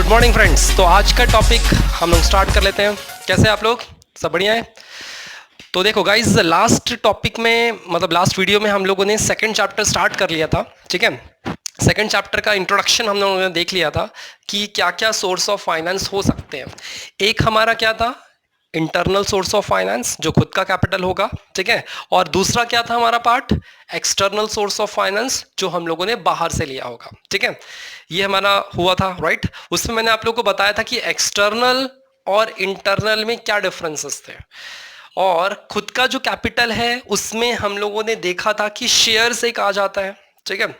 Good morning friends. तो आज का टॉपिक हम लोग स्टार्ट कर लेते हैं। कैसे आप लोग? सब बढ़िया है? तो देखो गाइज, लास्ट टॉपिक में मतलब लास्ट वीडियो में हम लोगों ने सेकंड चैप्टर स्टार्ट कर लिया था। ठीक है, सेकंड चैप्टर का इंट्रोडक्शन हम लोगों ने देख लिया था कि क्या क्या सोर्स ऑफ फाइनेंस हो सकते हैं। एक हमारा क्या था, इंटरनल सोर्स ऑफ फाइनेंस जो खुद का कैपिटल होगा। ठीक है, और दूसरा क्या था हमारा part, external source of finance जो हम लोगों ने बाहर से लिया होगा। ठीक है, ये हमारा हुआ था राइट। उसमें मैंने आप लोगों को बताया था कि एक्सटर्नल और इंटरनल में क्या डिफरेंसेस थे, और खुद का जो कैपिटल है उसमें हम लोगों ने देखा था कि शेयर्स एक आ जाता है। ठीक है,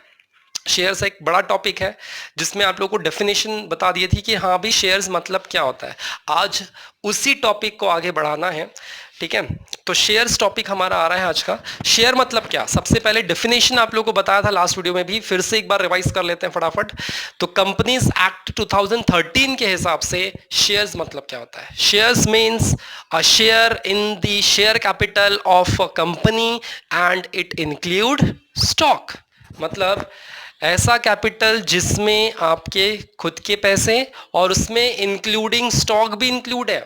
शेयर्स एक बड़ा टॉपिक है जिसमें आप लोगों को डेफिनेशन बता दी थी कि हाँ भी शेयर्स मतलब क्या होता है। आज उसी टॉपिक को आगे बढ़ाना है। ठीक है, तो शेयर्स टॉपिक हमारा आ रहा है आज का। शेयर मतलब क्या, सबसे पहले डेफिनेशन आप लोगों को बताया था लास्ट वीडियो में भी, फिर से एक बार रिवाइज कर लेते हैं फटाफट। तो कंपनीज एक्ट 2013 के हिसाब से शेयर्स मतलब क्या होता है। Shares means a share in the share capital of a company and it include stock. मतलब ऐसा कैपिटल जिसमें आपके खुद के पैसे और उसमें इंक्लूडिंग स्टॉक भी इंक्लूड है।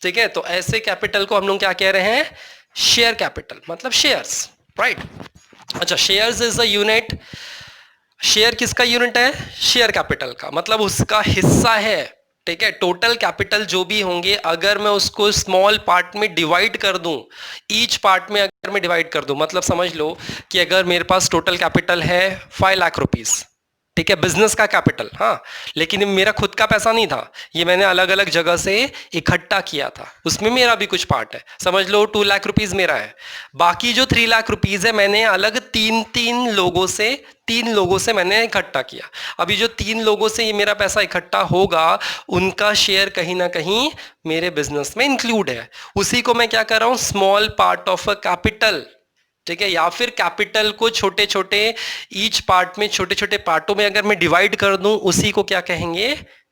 ठीक है, तो ऐसे कैपिटल को हम लोग क्या कह रहे हैं, शेयर कैपिटल, मतलब शेयर्स राइट। अच्छा, shares is a unit. Share किसका यूनिट है, शेयर कैपिटल का, मतलब उसका हिस्सा है। ठीक है, टोटल कैपिटल जो भी होंगे अगर मैं उसको स्मॉल पार्ट में डिवाइड कर दूं, ईच पार्ट में अगर मैं डिवाइड कर दूं, मतलब समझ लो कि अगर मेरे पास टोटल कैपिटल है 5 लाख रुपीस, ठीक है, बिजनेस का कैपिटल, हाँ, लेकिन मेरा खुद का पैसा नहीं था, ये मैंने अलग अलग जगह से इकट्ठा किया था, उसमें मेरा भी कुछ पार्ट है। समझ लो 2 लाख रुपीस मेरा है, बाकी जो 3 लाख रुपीस है मैंने अलग तीन लोगों से मैंने इकट्ठा किया। अभी जो 3 लोगों से ये मेरा पैसा इकट्ठा होगा उनका शेयर कहीं ना कहीं मेरे बिजनेस में इंक्लूड है। उसी को मैं क्या कर रहा हूं, small part of a capital. ठीक है, या फिर कैपिटल को छोटे छोटे ईच पार्ट में, छोटे छोटे पार्टों में अगर मैं डिवाइड कर दूं, उसी को क्या कहेंगे,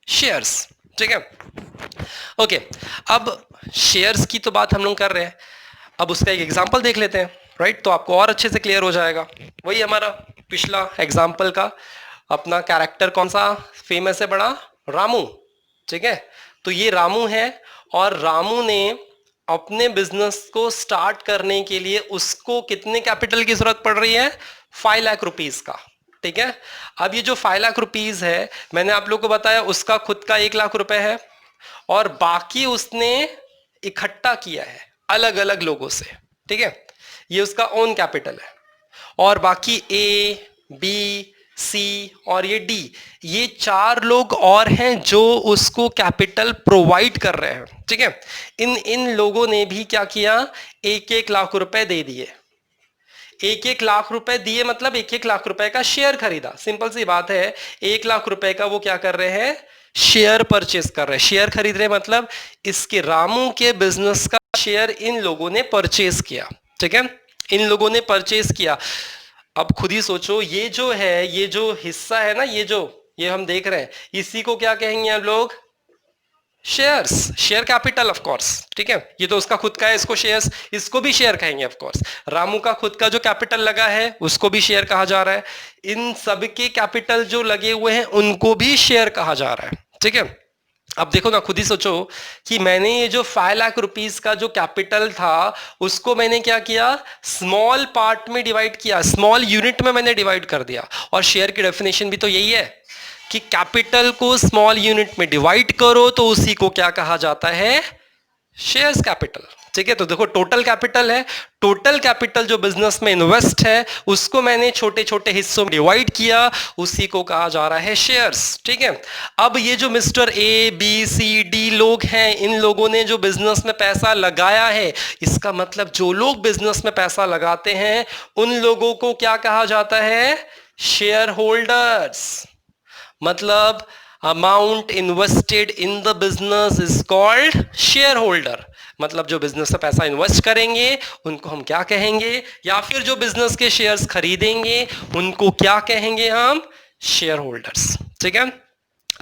शेयर्स। ठीक है, ओके। अब शेयर्स की तो बात हम लोग कर रहे हैं, अब उसका एक एग्जांपल देख लेते हैं राइट, तो आपको और अच्छे से क्लियर हो जाएगा। वही हमारा पिछला एग्जांपल का अपना कैरेक्टर कौन सा फेमस है, बड़ा रामू। ठीक है, तो ये रामू है और रामू ने अपने बिजनेस को स्टार्ट करने के लिए उसको कितने कैपिटल की जरूरत पड़ रही है, 5 लाख रुपीस का। ठीक है, अब ये जो 5 लाख रुपीस है मैंने आप लोग को बताया उसका खुद का 1 लाख रुपए है, और बाकी उसने इकट्ठा किया है अलग अलग लोगों से। ठीक है, ये उसका ओन कैपिटल है, और बाकी ए, बी, सी और ये डी, ये 4 लोग और हैं जो उसको कैपिटल प्रोवाइड कर रहे हैं। ठीक है, इन लोगों ने भी क्या किया, 1-1 लाख रुपए दे दिए। 1-1 लाख रुपए दिए मतलब 1-1 लाख रुपए का शेयर खरीदा। सिंपल सी बात है, 1 लाख रुपए का वो क्या कर रहे हैं, शेयर परचेस कर रहे हैं। शेयर खरीद रहे मतलब इसके रामू के बिजनेस का शेयर इन लोगों ने परचेस किया। ठीक है, इन लोगों ने परचेस किया। अब खुद ही सोचो, ये जो है, ये जो हिस्सा है ना, ये हम देख रहे हैं, इसी को क्या कहेंगे हम लोग, shares, share capital of course. ठीक है, ये तो उसका खुद का है, इसको शेयर्स, इसको भी शेयर कहेंगे ऑफ कोर्स। रामू का खुद का जो कैपिटल लगा है उसको भी शेयर कहा जा रहा है, इन सबके कैपिटल जो लगे हुए हैं उनको भी शेयर कहा जा रहा है। ठीक है, अब देखो ना, खुद ही सोचो कि मैंने ये जो 5 लाख रुपीस का जो कैपिटल था उसको मैंने क्या किया, स्मॉल पार्ट में डिवाइड किया, स्मॉल यूनिट में मैंने डिवाइड कर दिया। और शेयर की डेफिनेशन भी तो यही है कि कैपिटल को स्मॉल यूनिट में डिवाइड करो तो उसी को क्या कहा जाता है, शेयर्स कैपिटल। ठीक है, तो देखो टोटल कैपिटल है, टोटल कैपिटल जो बिजनेस में इन्वेस्ट है उसको मैंने छोटे छोटे हिस्सों में डिवाइड किया, उसी को कहा जा रहा है शेयर्स। ठीक है, अब ये जो mister A, B, C, D लोग हैं, इन लोगों ने जो बिजनेस में पैसा लगाया है, इसका मतलब जो लोग बिजनेस में पैसा लगाते हैं उन लोगों को क्या कहा जाता है, शेयर होल्डर्स। मतलब amount invested in the business is called share holder. मतलब जो बिजनेस में पैसा इन्वेस्ट करेंगे उनको हम क्या कहेंगे, या फिर जो बिजनेस के शेयर्स खरीदेंगे उनको क्या कहेंगे हम, शेयर होल्डर्स। ठीक है,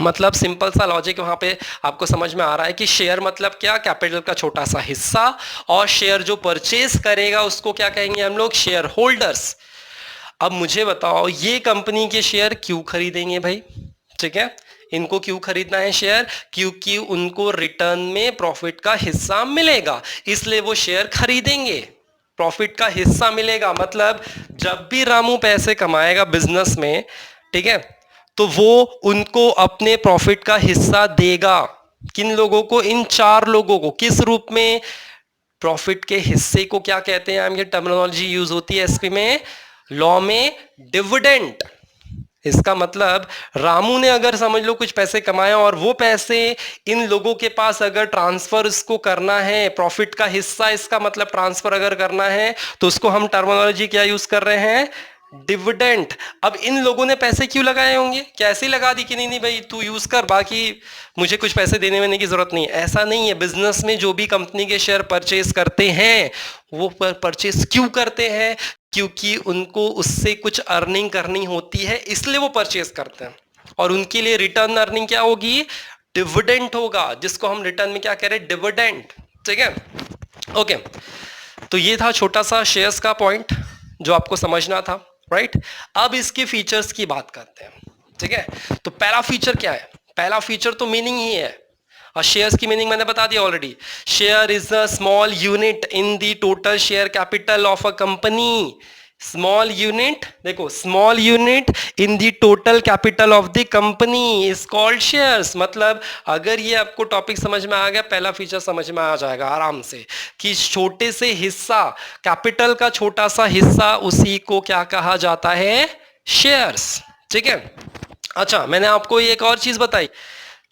मतलब सिंपल सा लॉजिक वहां पे आपको समझ में आ रहा है कि शेयर मतलब क्या, कैपिटल का छोटा सा हिस्सा, और शेयर जो परचेज करेगा उसको क्या कहेंगे हम लोग, शेयर होल्डर्स। अब मुझे बताओ ये कंपनी के शेयर क्यों खरीदेंगे भाई। ठीक है, इनको क्यों खरीदना है शेयर? क्योंकि उनको रिटर्न में प्रॉफिट का हिस्सा मिलेगा, इसलिए वो शेयर खरीदेंगे। प्रॉफिट का हिस्सा मिलेगा मतलब जब भी रामू पैसे कमाएगा बिजनेस में, ठीक है, तो वो उनको अपने प्रॉफिट का हिस्सा देगा। किन लोगों को? इन 4 लोगों को। किस रूप में? प्रॉफिट के हिस्से को क्या कहते हैं? ये टर्मिनोलॉजी यूज होती है एसपी में, लॉ में, डिविडेंड। इसका मतलब रामू ने अगर समझ लो कुछ पैसे कमाए और वो पैसे इन लोगों के पास अगर ट्रांसफर इसको करना है, प्रॉफिट का हिस्सा इसका मतलब ट्रांसफर अगर करना है, तो उसको हम टर्मिनोलॉजी क्या यूज कर रहे हैं? डिविडेंड। अब इन लोगों ने पैसे क्यों लगाए होंगे? कैसे लगा दी कि नहीं नहीं भाई तू यूज कर, बाकी मुझे कुछ पैसे देने वेने की जरूरत नहीं है? ऐसा नहीं है। बिजनेस में जो भी कंपनी के शेयर परचेज करते हैं वो परचेज क्यों करते हैं? क्योंकि उनको उससे कुछ अर्निंग करनी होती है, इसलिए वो परचेज करते हैं। और उनके लिए रिटर्न अर्निंग क्या होगी? डिविडेंड होगा, जिसको हम रिटर्न में क्या कह रहे हैं? डिविडेंड। ठीक है, ओके। तो ये था छोटा सा शेयर्स का पॉइंट जो आपको समझना था, राइट। अब इसके फीचर्स की बात करते हैं, ठीक है। तो पहला फीचर क्या है? पहला फीचर तो मीनिंग ही है, और शेयर्स की मीनिंग मैंने बता दिया already. Share is a small unit in the total share capital of a company. Small unit, देखो, small unit in the total capital of the company is called shares. मतलब अगर ये आपको टॉपिक समझ में आ गया, पहला फीचर समझ में आ जाएगा आराम से कि छोटे से हिस्सा, कैपिटल का छोटा सा हिस्सा, उसी को क्या कहा जाता है? शेयर्स। ठीक है। अच्छा, मैंने आपको एक और चीज बताई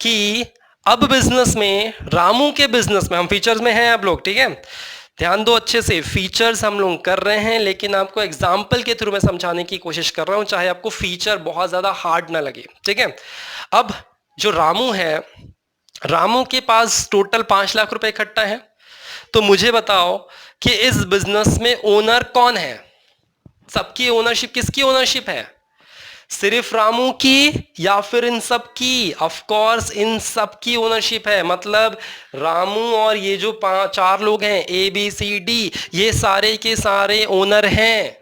कि अब बिजनेस में, रामू के बिजनेस में, हम फीचर्स में हैं अब लोग, ठीक है, ध्यान दो अच्छे से। फीचर्स हम लोग कर रहे हैं, लेकिन आपको एग्जाम्पल के थ्रू मैं समझाने की कोशिश कर रहा हूं, चाहे आपको फीचर बहुत ज्यादा हार्ड ना लगे, ठीक है। अब जो रामू है, रामू के पास टोटल 5 लाख रुपए इकट्ठा है। तो मुझे बताओ कि इस बिजनेस में ओनर कौन है? सबकी ओनरशिप, किसकी ओनरशिप है? सिर्फ रामू की या फिर इन सब की? ऑफ कोर्स इन सब की ओनरशिप है। मतलब रामू और ये जो 4 लोग हैं, ABCD, ये सारे के सारे ओनर हैं,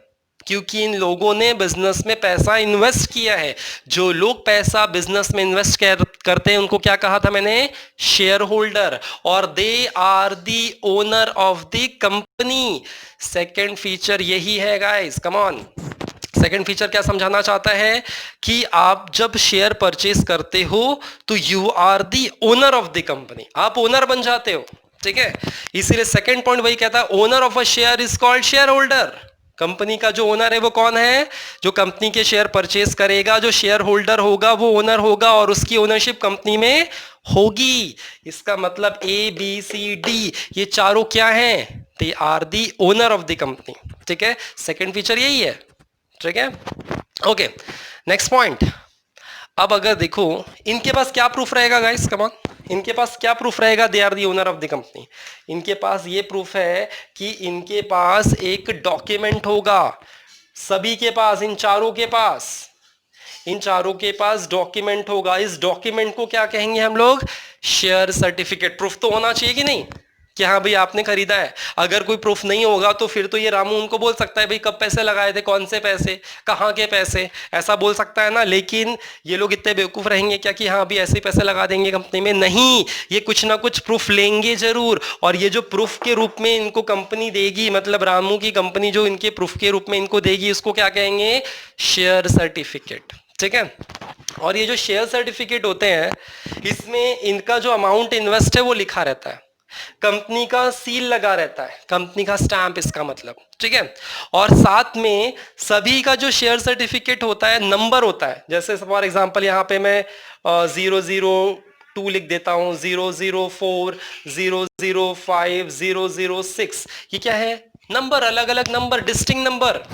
क्योंकि इन लोगों ने बिजनेस में पैसा इन्वेस्ट किया है। जो लोग पैसा बिजनेस में इन्वेस्ट करते हैं उनको क्या कहा था मैंने? Share holder. और they are the owner of the company. Second feature यही है guys, come on. Second feature क्या समझाना चाहता है कि आप जब शेयर परचेज करते हो तो you are the owner of the company, आप ओनर बन जाते हो, ठीक है। इसीलिए सेकेंड पॉइंट वही कहता है, owner of a share is called share holder. Company का जो ओनर है वो कौन है? जो कंपनी के शेयर परचेज करेगा, जो शेयर होल्डर होगा वो ओनर होगा, और उसकी ओनरशिप कंपनी में होगी। इसका मतलब ABCD ये चारों क्या हैं? They are the owner of the company, ठीक है। सेकेंड फीचर यही है, ठीक है, ओके। Next point. अब अगर देखो इनके पास क्या प्रूफ रहेगा गाइस, कम ऑन, इनके पास क्या प्रूफ रहेगा? They are the owner of the company. इनके पास ये प्रूफ है कि इनके पास एक डॉक्यूमेंट होगा, सभी के पास, इन चारों के पास, इन चारों के पास डॉक्यूमेंट होगा। इस डॉक्यूमेंट को क्या कहेंगे हम लोग? Share certificate. प्रूफ तो होना चाहिए कि नहीं कि हाँ भाई आपने खरीदा है। अगर कोई प्रूफ नहीं होगा तो फिर तो ये रामू उनको बोल सकता है भाई कब पैसे लगाए थे, कौन से पैसे, कहाँ के पैसे, ऐसा बोल सकता है ना। लेकिन ये लोग इतने बेवकूफ रहेंगे क्या कि हाँ भाई ऐसे ही पैसे लगा देंगे कंपनी में? नहीं, ये कुछ ना कुछ प्रूफ लेंगे जरूर। और ये जो प्रूफ के रूप में इनको कंपनी देगी, मतलब रामू की कंपनी जो इनके प्रूफ के रूप में इनको देगी, उसको क्या कहेंगे? शेयर सर्टिफिकेट, ठीक है। और ये जो शेयर सर्टिफिकेट होते हैं, इसमें इनका जो अमाउंट इन्वेस्ट है वो लिखा रहता है, कंपनी का सील लगा रहता है, कंपनी का स्टैंप इसका मतलब, ठीक है। और साथ में सभी का जो शेयर सर्टिफिकेट होता है नंबर होता है। जैसे फॉर एग्जांपल यहाँ पे मैं 002 लिख देता हूं, 004, 005, 006, ये क्या है? नंबर, अलग अलग नंबर, डिस्टिंक्ट नंबर।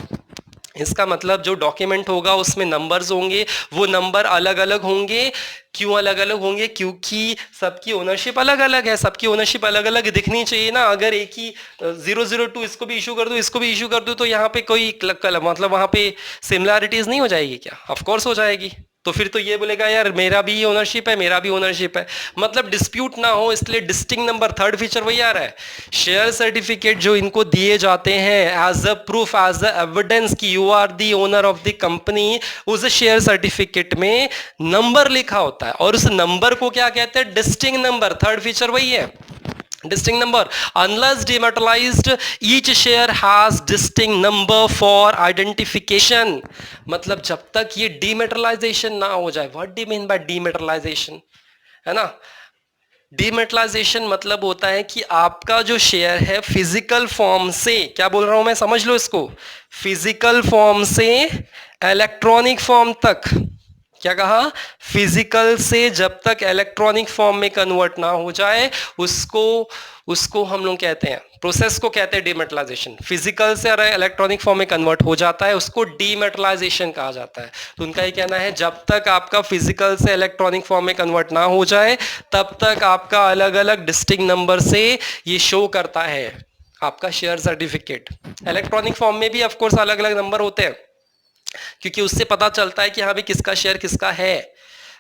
इसका मतलब जो डॉक्यूमेंट होगा उसमें नंबर्स होंगे, वो नंबर अलग अलग होंगे। क्यों अलग अलग होंगे? क्योंकि सबकी ओनरशिप अलग अलग है, सबकी ओनरशिप अलग अलग दिखनी चाहिए ना। अगर एक ही 002 इसको भी इशू कर दो, इसको भी इशू कर दो, तो यहाँ पे कोई मतलब वहाँ पे सिमिलैरिटीज नहीं हो जाएगी क्या? ऑफ कोर्स हो जाएगी, तो फिर तो ये बोलेगा यार मेरा भी ओनरशिप है, मेरा भी ओनरशिप है, मतलब डिस्प्यूट ना हो इसलिए डिस्टिंक्ट नंबर, थर्ड फीचर वही आ रहा है। शेयर सर्टिफिकेट जो इनको दिए जाते हैं as a proof, as a evidence कि you are the owner of the company, उस शेयर सर्टिफिकेट में नंबर लिखा होता है और उस नंबर को क्या कहते हैं? Distinct number. थर्ड फीचर वही है, distinct number. Unless dematerialized, each share has distinct number for identification. मतलब जब तक ये dematerialization ना हो जाए, what do you mean by dematerialization? है ना, डीमेटलाइजेशन मतलब होता है कि आपका जो शेयर है फिजिकल फॉर्म से, क्या बोल रहा हूं मैं, समझ लो इसको, फिजिकल फॉर्म से इलेक्ट्रॉनिक फॉर्म तक, क्या कहा, फिजिकल से जब तक इलेक्ट्रॉनिक फॉर्म में कन्वर्ट ना हो जाए उसको हम लोग कहते हैं, प्रोसेस को कहते हैं डीमेटलाइजेशन। फिजिकल से इलेक्ट्रॉनिक फॉर्म में कन्वर्ट हो जाता है उसको डीमेटलाइजेशन कहा जाता है। तो उनका ये कहना है जब तक आपका फिजिकल से इलेक्ट्रॉनिक फॉर्म में कन्वर्ट ना हो जाए तब तक आपका अलग अलग डिस्टिंक्ट नंबर से ये शो करता है आपका शेयर सर्टिफिकेट। इलेक्ट्रॉनिक फॉर्म में भी ऑफ कोर्स अलग अलग नंबर होते हैं, क्योंकि उससे पता चलता है कि हाँ भाई किसका शेयर किसका है,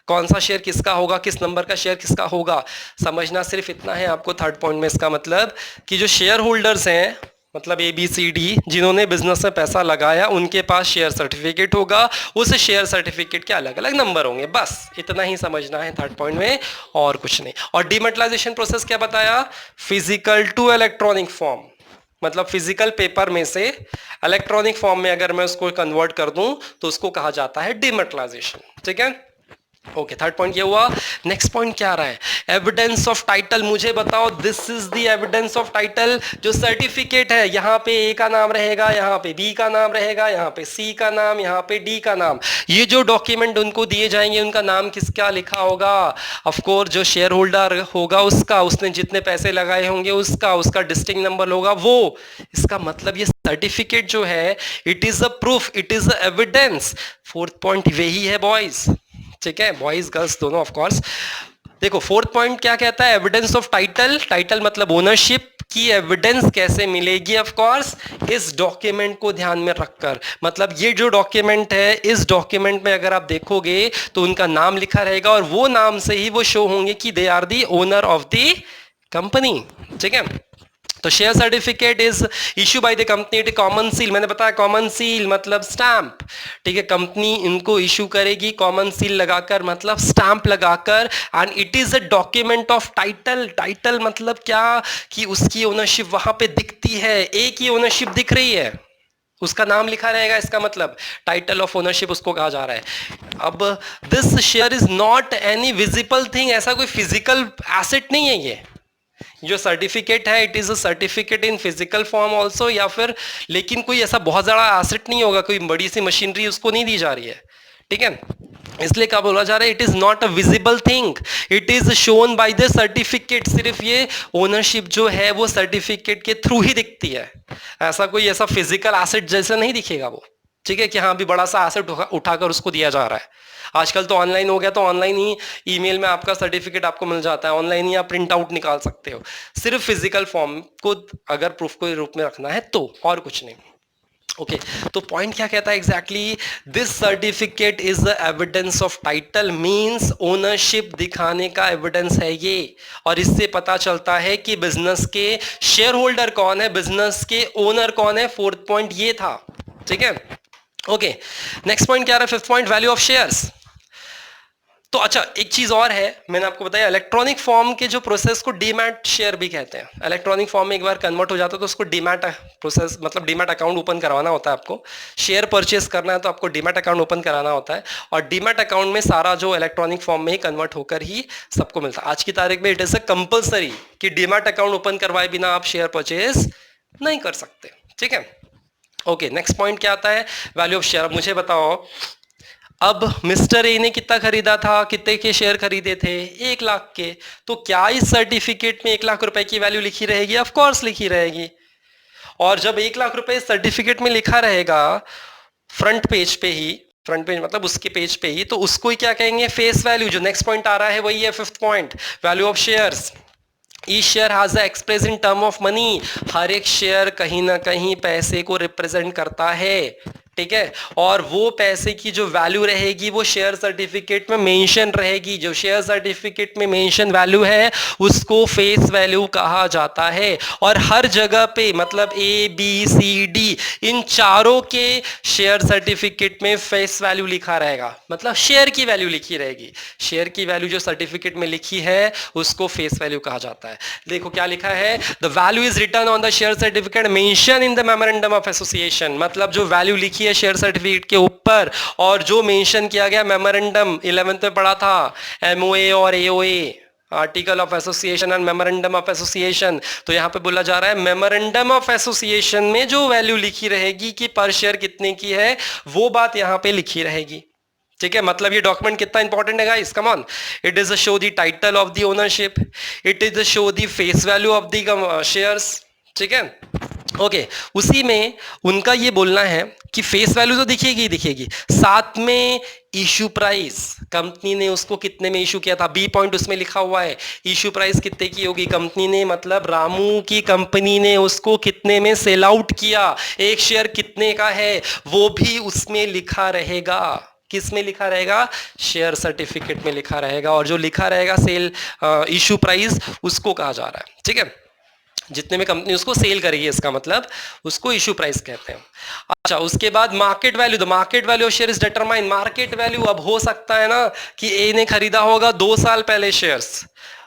कौन सा शेयर किसका होगा, किस नंबर का शेयर किसका होगा। समझना सिर्फ इतना है आपको थर्ड पॉइंट में, इसका मतलब कि जो शेयर होल्डर्स हैं, मतलब ABCD, जिन्होंने बिजनेस में पैसा लगाया उनके पास शेयर सर्टिफिकेट होगा, उस शेयर सर्टिफिकेट के अलग अलग नंबर होंगे, बस इतना ही समझना है थर्ड पॉइंट में, और कुछ नहीं। और डीमेटलाइजेशन प्रोसेस क्या बताया, फिजिकल टू इलेक्ट्रॉनिक फॉर्म, मतलब फिजिकल पेपर में से इलेक्ट्रॉनिक फॉर्म में अगर मैं उसको कन्वर्ट कर दूं तो उसको कहा जाता है डीमेटलाइजेशन। ठीक है, ओके, थर्ड पॉइंट ये हुआ। नेक्स्ट पॉइंट क्या आ रहा है, एविडेंस ऑफ टाइटल। मुझे बताओ, this is the evidence of title. जो सर्टिफिकेट है यहाँ पे A का नाम रहेगा, यहाँ पे B का नाम रहेगा, यहाँ पे C का नाम, यहाँ पे D का नाम। ये जो डॉक्यूमेंट उनको दिए जाएंगे उनका नाम किसका लिखा होगा, ऑफ कोर्स जो शेयर होल्डर होगा उसका, उसने जितने पैसे लगाए होंगे उसका डिस्टिंक्ट नंबर होगा वो। इसका मतलब ये सर्टिफिकेट जो है it is a proof, it is a evidence. Fourth point वही है बॉयज, ठीक है, बॉयज गर्ल्स दोनों ऑफ कोर्स। देखो फोर्थ पॉइंट क्या कहता है, एविडेंस ऑफ टाइटल। टाइटल मतलब ओनरशिप की एविडेंस कैसे मिलेगी, ऑफ कोर्स इस डॉक्यूमेंट को ध्यान में रखकर। मतलब ये जो डॉक्यूमेंट है, इस डॉक्यूमेंट में अगर आप देखोगे तो उनका नाम लिखा रहेगा और वो नाम से ही वो शो होंगे कि they are the owner of the company. ठीक है, तो share certificate is issue by the company, it common seal. मैंने बताया कॉमन सील मतलब स्टैंप, ठीक है, कंपनी इनको इशू करेगी कॉमन सील लगाकर, मतलब स्टैंप लगाकर। And it is a document of title. Title मतलब क्या, कि उसकी ओनरशिप वहां पे दिखती है, एक ही ओनरशिप दिख रही है, उसका नाम लिखा रहेगा, इसका मतलब टाइटल ऑफ ओनरशिप उसको कहा जा रहा है। अब this share is not any visible thing, ऐसा कोई फिजिकल एसेट नहीं है ये जो सर्टिफिकेट है, it is a certificate in physical form also, या फिर लेकिन कोई ऐसा बहुत ज्यादा एसेट नहीं होगा, कोई बड़ी सी मशीनरी उसको नहीं दी जा रही है। ठीक है, इसलिए क्या बोला जा रहा है, it is not a visible thing, it is shown by the certificate. सिर्फ ये ओनरशिप जो है वो सर्टिफिकेट के थ्रू ही दिखती है, ऐसा कोई ऐसा फिजिकल एसेट जैसा नहीं दिखेगा वो। ठीक है, कि हाँ भी बड़ा सा एसेट उठाकर उसको दिया जा रहा है। आजकल तो ऑनलाइन हो गया, तो ऑनलाइन ही ईमेल में आपका सर्टिफिकेट आपको मिल जाता है, ऑनलाइन ही आप प्रिंट आउट निकाल सकते हो। सिर्फ फिजिकल फॉर्म को अगर प्रूफ के रूप में रखना है तो, और कुछ नहीं। ओके, तो पॉइंट क्या कहता है exactly, this certificate is the evidence of title, means ownership दिखाने का एविडेंस है ये, और इससे पता चलता है कि बिजनेस के शेयर होल्डर कौन है, बिजनेस के ओनर कौन है। फोर्थ पॉइंट ये था। ठीक है, ओके, नेक्स्ट पॉइंट क्या रहा है, fifth point, value of shares. तो अच्छा एक चीज और है, मैंने आपको बताया इलेक्ट्रॉनिक फॉर्म के जो प्रोसेस को डीमैट शेयर भी कहते हैं। इलेक्ट्रॉनिक फॉर्म में एक बार कन्वर्ट हो जाता है तो उसको डीमैट प्रोसेस, मतलब डीमैट अकाउंट ओपन करवाना होता है आपको। शेयर परचेस करना है तो आपको डीमैट अकाउंट ओपन कराना होता है, और डीमैट अकाउंट में सारा जो इलेक्ट्रॉनिक फॉर्म में ही कन्वर्ट होकर ही सबको मिलता है। आज की तारीख में इट इज अ कंपल्सरी कि डीमैट अकाउंट ओपन करवाए बिना आप शेयर परचेस नहीं कर सकते। ठीक है, ओके, नेक्स्ट पॉइंट क्या आता है, वैल्यू ऑफ शेयर। मुझे बताओ, अब मिस्टर ए ने कितना खरीदा था, कितने के शेयर खरीदे थे, 1 लाख के, तो क्या इस सर्टिफिकेट में 1 लाख रुपए की वैल्यू लिखी रहेगी, ऑफ कोर्स लिखी रहेगी। और जब 1 लाख रुपए सर्टिफिकेट में लिखा रहेगा फ्रंट पेज पे ही, फ्रंट पेज मतलब उसके पेज पे ही, तो उसको ही क्या कहेंगे, फेस वैल्यू। जो नेक्स्ट पॉइंट आ रहा है वही है fifth point, value of shares. Each share has express in term of money, हर एक शेयर कहीं ना कहीं पैसे को रिप्रेजेंट करता है। ठीक है। और वो पैसे की जो वैल्यू रहेगी वो शेयर सर्टिफिकेट में मेंशन रहेगी। जो शेयर सर्टिफिकेट में मेंशन वैल्यू है उसको फेस वैल्यू कहा जाता है। और हर जगह पे मतलब ABCD इन चारों के शेयर सर्टिफिकेट में फेस वैल्यू लिखा रहेगा, मतलब शेयर की वैल्यू लिखी रहेगी। शेयर की वैल्यू जो सर्टिफिकेट में लिखी है उसको फेस वैल्यू कहा जाता है। देखो क्या लिखा है, the value is written on the share certificate mention in the memorandum of association. मतलब जो वैल्यू लिखी है शेयर सर्टिफिकेट के ऊपर और जो मेंशन किया गया मेमोरेंडम 11th में पढ़ा था, MOA और AOA, article of association and memorandum of association. तो यहां पे बोला जा रहा है मेमोरेंडम ऑफ एसोसिएशन में जो वैल्यू लिखी रहेगी कि पर शेयर कितने की है वो बात यहां पे लिखी रहेगी। ठीक है, मतलब ये डॉक्यूमेंट कितना इंपॉर्टेंट है guys, come on. It is show the title of the ownership, it is show the face value of the shares. ठीक है, ओके। उसी में उनका ये बोलना है कि फेस वैल्यू तो दिखेगी दिखेगी, साथ में इशू प्राइस, कंपनी ने उसको कितने में इशू किया था, बी पॉइंट उसमें लिखा हुआ है। इशू प्राइस कितने की होगी, कंपनी ने मतलब रामू की कंपनी ने उसको कितने में सेल आउट किया, एक शेयर कितने का है वो भी उसमें लिखा रहेगा। किस में लिखा रहेगा, शेयर सर्टिफिकेट में लिखा रहेगा। और जो लिखा रहेगा सेल इशू प्राइस उसको कहा जा रहा है। ठीक है, जितने में कंपनी उसको सेल करेगी इसका मतलब उसको इशू प्राइस कहते हैं। अच्छा, उसके बाद market value, the market value of share is determine. Market value अब हो सकता है ना कि ए ने खरीदा होगा 2 साल पहले शेयर्स,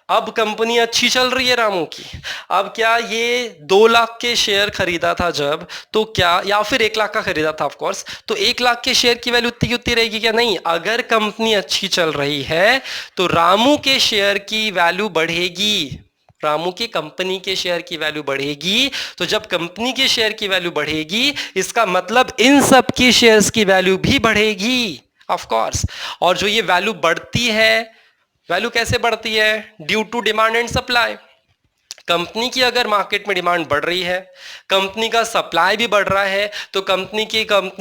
अब कंपनी अच्छी चल रही है रामू की, अब क्या ये 2 लाख के शेयर खरीदा था जब, तो क्या, या फिर 1 लाख का खरीदा था ऑफ कोर्स, तो 1 लाख के शेयर की वैल्यू उतनी की उतनी रहेगी क्या, नहीं। अगर कंपनी अच्छी चल रही है तो रामू के शेयर की वैल्यू बढ़ेगी, रामू की कंपनी के शेयर की वैल्यू बढ़ेगी। तो जब कंपनी के शेयर की वैल्यू बढ़ेगी इसका मतलब इन सब के शेयर्स की वैल्यू भी बढ़ेगी ऑफ कोर्स। और जो ये वैल्यू बढ़ती है, वैल्यू कैसे बढ़ती है, due to demand and supply. Company की अगर मार्केट में डिमांड बढ़ रही है, कंपनी का सप्लाई भी बढ़ रहा है, तो कंपनी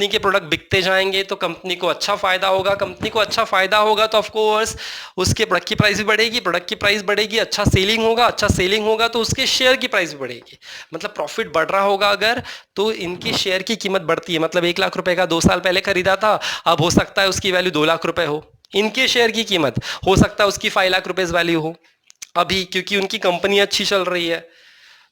के प्रोडक्ट बिकते जाएंगे, तो कंपनी को अच्छा फायदा होगा। कंपनी को अच्छा फायदा होगा तो ऑफ कोर्स उसके प्रोडक्ट की प्राइस भी बढ़ेगी, प्रोडक्ट की प्राइस बढ़ेगी, अच्छा सेलिंग होगा, अच्छा सेलिंग होगा तो उसके शेयर की प्राइस भी बढ़ेगी। मतलब प्रॉफिट बढ़ रहा होगा अगर, तो इनकी शेयर की कीमत बढ़ती है। मतलब 1 लाख रुपए का 2 साल पहले खरीदा था, अब हो सकता है उसकी वैल्यू 2 लाख रुपए हो। इनके शेयर की कीमत हो सकता है उसकी 5 लाख रुपए वैल्यू हो अभी, क्योंकि उनकी कंपनी अच्छी चल रही है।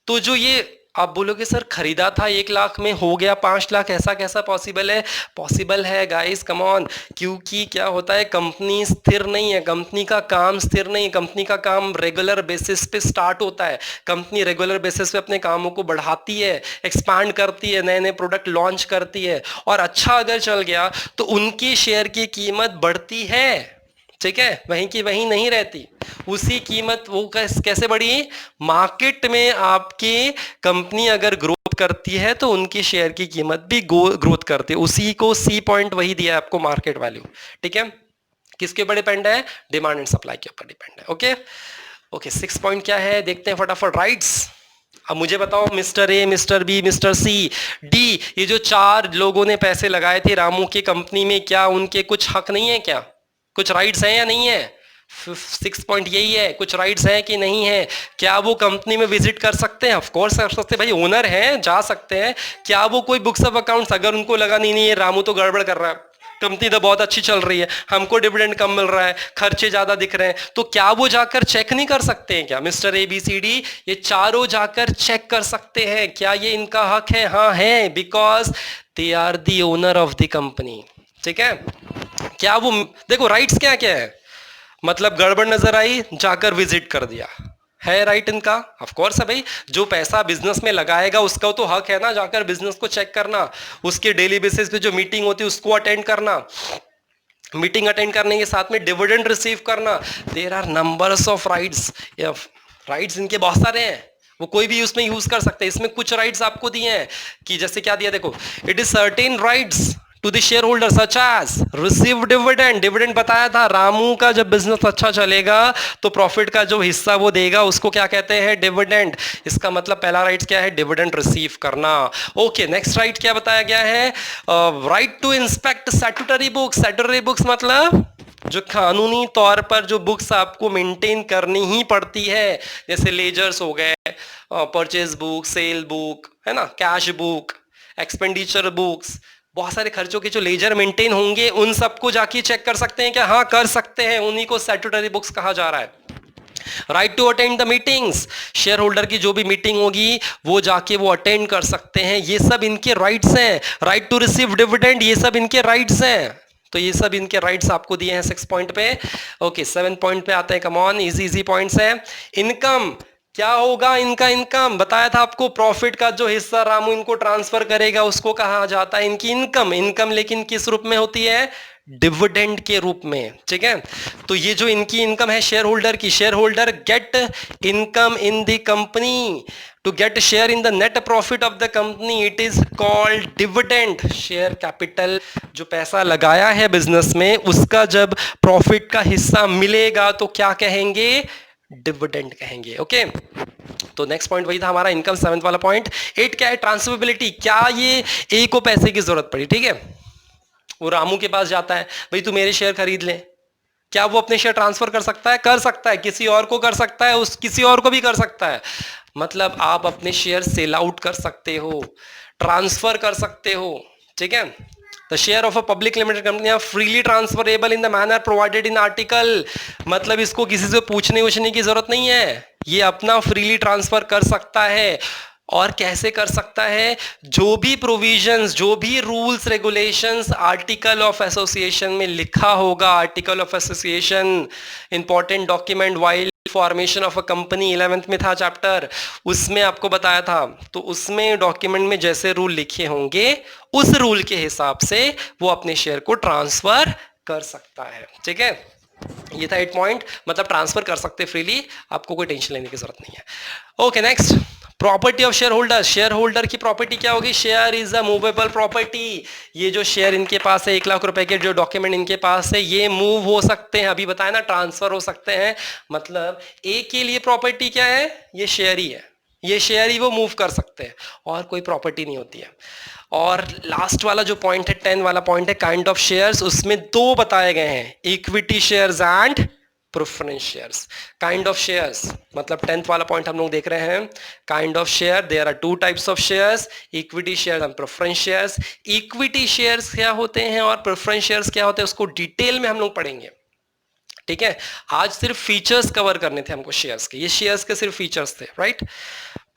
तो जो ये आप बोलोगे सर खरीदा था 1 लाख में हो गया 5 लाख, ऐसा कैसा पॉसिबल है, पॉसिबल है गाइस, कम ऑन। क्योंकि क्या होता है, कंपनी स्थिर नहीं है, कंपनी का काम स्थिर नहीं है, कंपनी का काम रेगुलर बेसिस पे स्टार्ट होता है। कंपनी रेगुलर बेसिस पे अपने कामों को बढ़ाती है, एक्सपांड करती है, नए नए प्रोडक्ट लॉन्च करती है, और अच्छा अगर चल गया तो उनकी शेयर की कीमत बढ़ती है। ठीक है, वहीं की वहीं नहीं रहती, उसी कीमत वो कैसे बढ़ी, मार्केट में आपकी कंपनी अगर ग्रोथ करती है तो उनकी शेयर की कीमत भी ग्रोथ करती है। उसी को सी पॉइंट वही दिया है आपको, मार्केट वैल्यू। ठीक है, किसके ऊपर डिपेंड है, डिमांड एंड सप्लाई के ऊपर डिपेंड है। ओके ओके, 6 पॉइंट क्या है देखते हैं फटाफट, राइट्स। अब मुझे बताओ, mister A, mister B, mister C, D, ये जो 4 लोगों ने पैसे लगाए थे रामू की कंपनी में, क्या उनके कुछ हक नहीं है, क्या कुछ राइट्स हैं या नहीं है। 6 पॉइंट यही है, कुछ राइट्स हैं कि नहीं है। क्या वो कंपनी में विजिट कर सकते हैं, ऑफ कोर्स कर सकते हैं, भाई ओनर हैं, जा सकते हैं। क्या वो कोई बुक्स ऑफ अकाउंट्स, अगर उनको लगा नहीं नहीं ये रामू तो गड़बड़ कर रहा है, कंपनी तो बहुत अच्छी चल रही है, हमको डिविडेंड कम मिल रहा है, खर्चे ज्यादा दिख रहे हैं, तो क्या वो जाकर चेक नहीं कर सकते हैं क्या, मिस्टर ABCD ये चारों जाकर चेक कर सकते हैं, क्या ये इनका हक है, हाँ है, because they are the owner of the company. ठीक है, क्या वो, देखो राइट्स क्या क्या है, मतलब गड़बड़ नजर आई जाकर विजिट कर दिया, है राइट इनका, ऑफ कोर्स है भाई। जो पैसा बिजनेस में लगाएगा उसका तो हक है ना जाकर बिजनेस को चेक करना, उसके डेली बेसिस पे जो मीटिंग होती है उसको अटेंड करना, मीटिंग अटेंड करने के साथ में डिविडेंड रिसीव करना। There are numbers of rights, rights इनके बहुत सारे हैं, वो कोई भी उसमें यूज कर सकते हैं। इसमें कुछ राइट्स आपको दिए हैं कि जैसे क्या दिया देखो, it is certain rights to the share holder such as receive dividend. Dividend बताया था, रामू का जब बिजनेस अच्छा चलेगा तो प्रॉफिट का जो हिस्सा वो देगा उसको क्या कहते हैं, डिविडेंड। इसका मतलब पहला राइट क्या है, डिविडेंड रिसीव करना। ओके, नेक्स्ट राइट क्या बताया गया है, right to inspect statutory books. Statutory books मतलब जो कानूनी तौर पर जो बुक्स आपको मेंटेन करनी ही पड़ती है, जैसे लेजर्स हो गए, परचेज बुक, सेल बुक, है ना, कैश बुक, एक्सपेंडिचर बुक्स, बहुत सारे खर्चों के जो लेजर मेंटेन होंगे उन सबको जाके चेक कर सकते हैं, क्या हाँ कर सकते हैं, उन्हीं को स्टैट्यूटरी बुक्स कहा जा रहा है। Right to attend the meetings, share holder की जो भी मीटिंग होगी वो जाके वो अटेंड कर सकते हैं, ये सब इनके राइट्स हैं। राइट टू रिसीव डिविडेंड, ये सब इनके राइट्स हैं। तो ये सब इनके राइट्स आपको दिए हैं 6 पॉइंट पे। ओके 7 पॉइंट पे आते हैं, come on, easy easy points हैं। इनकम, क्या होगा इनका इनकम, बताया था आपको, प्रॉफिट का जो हिस्सा रामू इनको ट्रांसफर करेगा उसको कहा जाता है इनकी इनकम। इनकम लेकिन किस रूप में होती है, डिविडेंड के रूप में, ठीक है। तो ये जो इनकी इनकम है शेयर होल्डर की, share holder get income in the company to get share in the net profit of the company, it is called dividend. Share capital, जो पैसा लगाया है बिजनेस में, उसका जब प्रॉफिट का हिस्सा मिलेगा तो क्या कहेंगे, डिविडेंड कहेंगे। ओके तो नेक्स्ट पॉइंट वही था हमारा, इनकम, 7th वाला पॉइंट। 8 क्या है, ट्रांसफरेबिलिटी, क्या ये ए को पैसे की जरूरत पड़ी, ठीक है, वो रामू के पास जाता है, भाई तू मेरे शेयर खरीद ले, क्या वो अपने शेयर ट्रांसफर कर सकता है, कर सकता है, किसी और को कर सकता है, उस किसी और को भी कर सकता है। मतलब आप अपने शेयर सेल आउट कर सकते हो, ट्रांसफर कर सकते हो, ठीक है। The share of a public limited company are freely transferable in the manner provided in article, मतलब इसको किसी से पूछने उछने की जरूरत नहीं है, ये अपना फ्रीली ट्रांसफर कर सकता है। और कैसे कर सकता है, जो भी प्रोविजंस, जो भी rules regulations article of association में लिखा होगा, article of association important document while formation of a company, 11th में था चैप्टर, उसमें आपको बताया था। तो उसमें डॉक्यूमेंट में जैसे रूल लिखे होंगे उस रूल के हिसाब से वो अपने शेयर को ट्रांसफर कर सकता है, ठीक है। ये था 8 पॉइंट, मतलब ट्रांसफर कर सकते फ्रीली, आपको कोई टेंशन लेने की जरूरत नहीं है। Okay next, property of share holder, share holder की प्रॉपर्टी क्या होगी, share is a movable property. ये जो शेयर इनके पास है, 1 लाख रुपए के जो डॉक्यूमेंट इनके पास है, ये मूव हो सकते हैं, अभी बताया ना, ट्रांसफर हो सकते हैं। मतलब ए के लिए प्रॉपर्टी क्या है, ये शेयर ही है, ये शेयर ही वो मूव कर सकते हैं, और कोई प्रॉपर्टी नहीं होती है। और लास्ट वाला जो पॉइंट है, 10 वाला पॉइंट है, काइंड ऑफ शेयर्स, उसमें 2 बताए गए हैं, equity shares and preference shares. Kind of shares मतलब 10th वाला पॉइंट हम लोग देख रहे हैं, kind of share, there are 2 types of shares, equity shares and preference shares. Equity shares क्या होते हैं और प्रेफरेंस शेयर्स क्या होते हैं, उसको डिटेल में हम लोग पढ़ेंगे, ठीक है। आज सिर्फ फीचर्स कवर करने थे हमको शेयर्स के, ये शेयर्स के सिर्फ फीचर्स थे, राइट।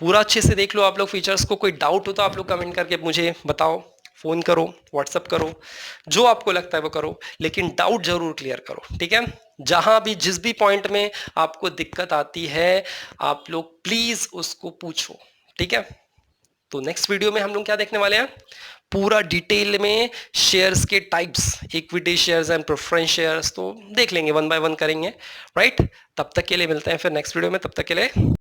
पूरा अच्छे से देख लो आप लोग फीचर्स को, कोई डाउट हो तो आप लोग कमेंट करके मुझे बताओ, फोन करो, व्हाट्सअप करो, जो आपको लगता है वो करो, लेकिन डाउट जरूर क्लियर करो, ठीक है। जहां भी जिस भी पॉइंट में आपको दिक्कत आती है आप लोग प्लीज उसको पूछो, ठीक है। तो नेक्स्ट वीडियो में हम लोग क्या देखने वाले हैं, पूरा डिटेल में शेयर्स के types, equity shares and preference shares, तो देख लेंगे, 1 बाय 1 करेंगे, राइट। तब तक के लिए मिलते हैं फिर नेक्स्ट वीडियो में, तब तक के लिए